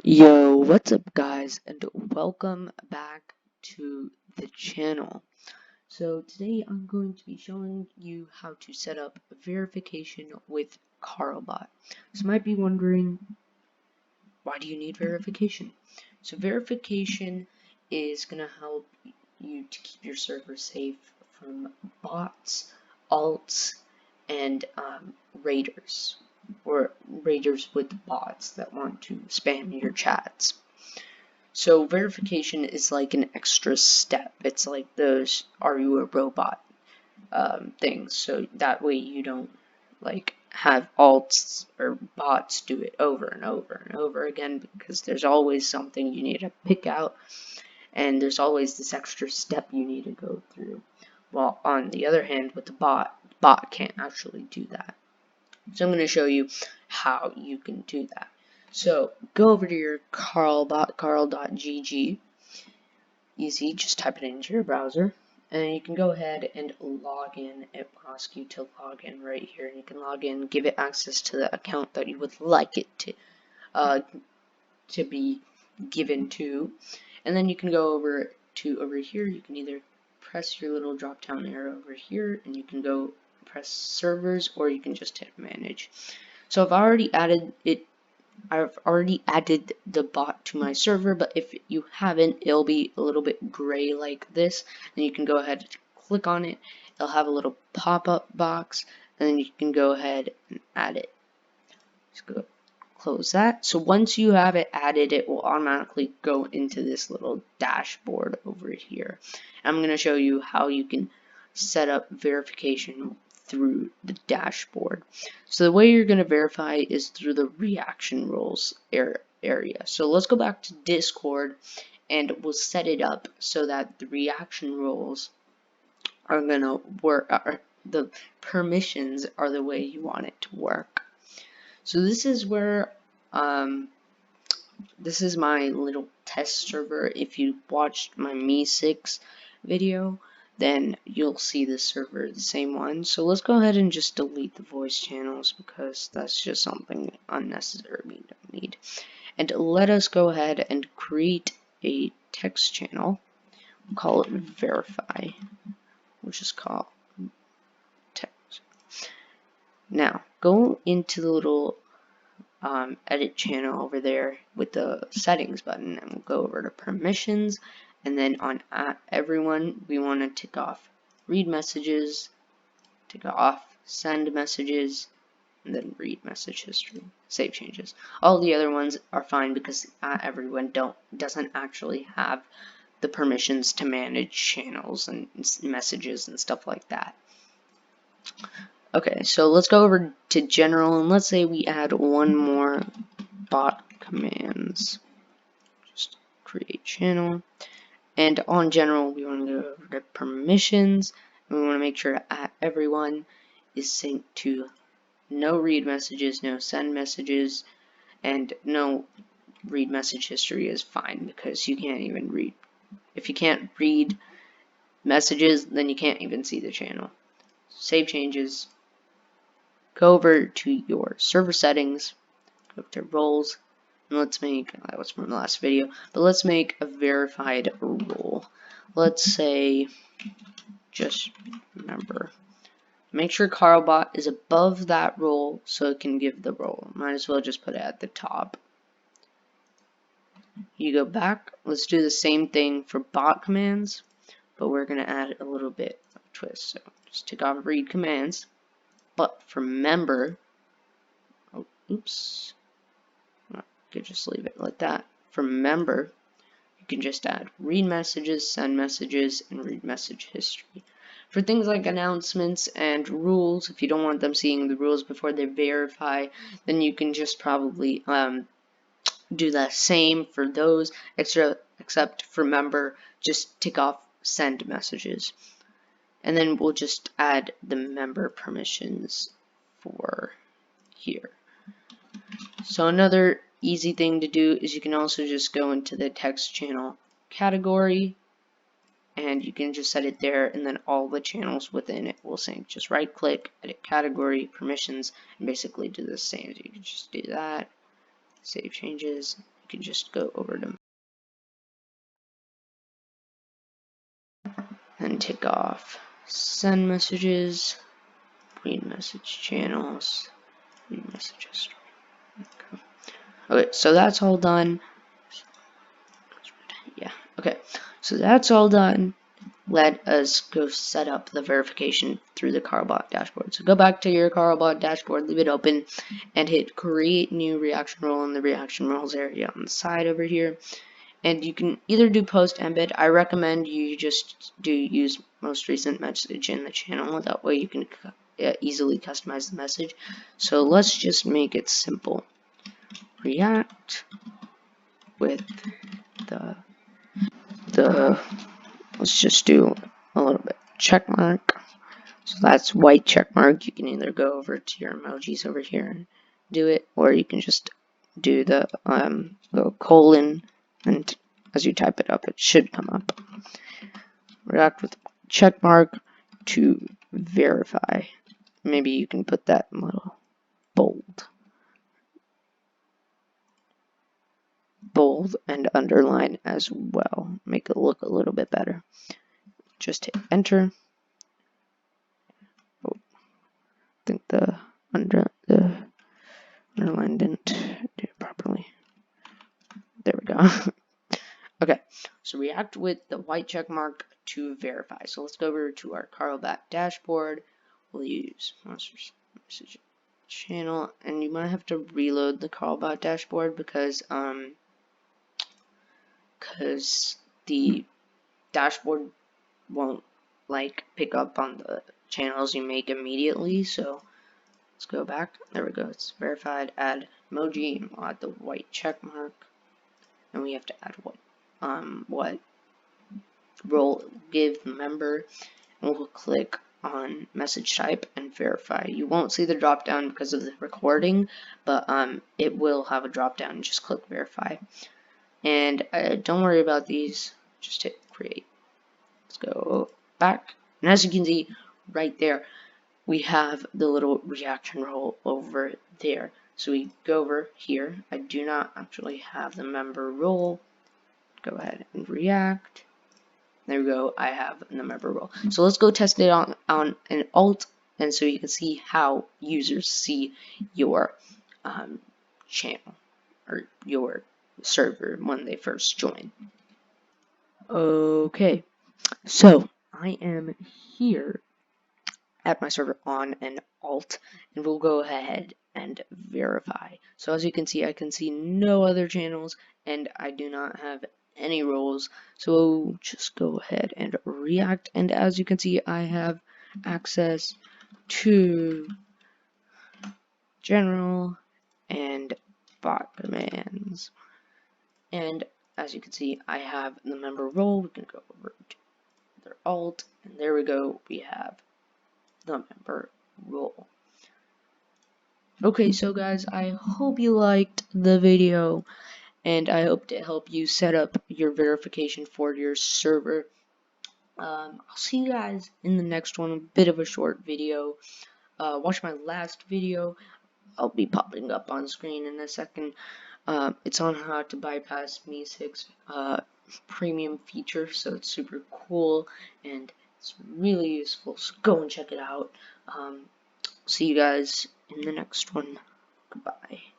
Yo, what's up guys, and welcome back to the channel. So today I'm going to be showing you how to set up verification with Carlbot. So you might be wondering, why do you need verification? So verification is going to help you to keep your server safe from bots, alts, and raiders, or raiders with bots that want to spam your chats. So verification is like an extra step. It's like those "Are you a robot?" things. So that way you don't like have alts or bots do it over and over and over again, because there's always something you need to pick out, and there's always this extra step you need to go through. While on the other hand, with the bot can't actually do that. So I'm going to show you how you can do that. So go over to your Carlbot, carl.gg. Easy, just type it into your browser, and you can go ahead and log in. It will ask you to log in right here, and you can log in, give it access to the account that you would like it to be given to, and then you can go over here. You can either press your little drop down arrow over here, and you can go press servers, or you can just hit manage. So I've already added the bot to my server, but if you haven't, it'll be a little bit gray like this, and you can go ahead and click on it. It'll have a little pop-up box, and then you can go ahead and add it. Just go close that. So once you have it added, it will automatically go into this little dashboard over here. I'm going to show you how you can set up verification through the dashboard. So the way you're going to verify is through the reaction rules area. So let's go back to Discord, and we'll set it up so that the reaction rules are going to work, the permissions are the way you want it to work. So this is where this is my little test server. If you watched my Me6 video, then you'll see the server, the same one. So let's go ahead and just delete the voice channels, because that's just something unnecessary we don't need. And let us go ahead and create a text channel. We'll call it verify. We'll just call text. Now go into the little edit channel over there with the settings button, and we'll go over to permissions, and then on everyone we want to tick off read messages, tick off send messages, and then read message history, save changes. All the other ones are fine, because everyone doesn't actually have the permissions to manage channels and messages and stuff like that. Okay, so let's go over to general, and let's say we add one more bot commands. Just create channel, and on general we want to go over to permissions, and we want to make sure that everyone is synced to no read messages, no send messages, and no read message history is fine, because you can't even read. If you can't read messages, then you can't even see the channel. Save changes. Go over to your server settings, go to roles, and let's make, that was from the last video, but let's make a verified role. Let's say just member. Make sure Carlbot is above that role so it can give the role. Might as well just put it at the top. You go back, let's do the same thing for bot commands, but we're going to add a little bit of a twist. So just take off read commands. But for member, oh, oops, I could just leave it like that. For member, you can just add read messages, send messages, and read message history. For things like announcements and rules, if you don't want them seeing the rules before they verify, then you can just probably do the same for those, except for member, just tick off send messages. And then we'll just add the member permissions for here. So another easy thing to do is you can also just go into the text channel category, and you can just set it there, and then all the channels within it will sync. Just right click, edit category, permissions, and basically do the same. You can just do that, save changes, you can just go over to and tick off send messages, read message channels, read message history. Okay, so that's all done. Yeah, okay, so that's all done. Let us go set up the verification through the Carlbot dashboard. So go back to your Carlbot dashboard, leave it open, and hit create new reaction role in the reaction roles area on the side over here. And you can either do post embed. I recommend you just use most recent message in the channel. That way you can easily customize the message. So let's just make it simple. React with the let's just do a little bit check mark. So that's white check mark. You can either go over to your emojis over here and do it, or you can just do the colon, and as you type it up, it should come up. React with check mark to verify. Maybe you can put that in a little bold and underline as well. Make it look a little bit better. Just hit enter. Oh, I think the underline didn't do it properly. There we go. Okay, so react with the white check mark to verify. So let's go over to our Carlbot dashboard. We'll use message channel, and you might have to reload the Carlbot dashboard because the dashboard won't like pick up on the channels you make immediately. So let's go back. There we go. It's verified. Add emoji, and we'll add the white check mark, and we have to add what role give the member, and we'll click on message type and verify. You won't see the drop down because of the recording, but it will have a drop down. Just click verify, and don't worry about these, just hit create. Let's go back, and as you can see right there, we have the little reaction role over there. So we go over here. I do not actually have the member role. Go ahead and react. There we go, I have the member role. So let's go test it on an alt, and so you can see how users see your channel or your server when they first join. Okay, so I am here at my server on an alt, and we'll go ahead and verify. So as you can see, I can see no other channels, and I do not have any roles. So just go ahead and react, and as you can see, I have access to general and bot commands. And as you can see, I have the member role. We can go over to their alt, and there we go, we have the member role. Okay, so guys, I hope you liked the video, and I hope to help you set up your verification for your server. I'll see you guys in the next one, a bit of a short video. Watch my last video. I'll be popping up on screen in a second. It's on how to bypass MEE6 premium feature, so it's super cool and it's really useful, so go and check it out. See you guys in the next one. Goodbye.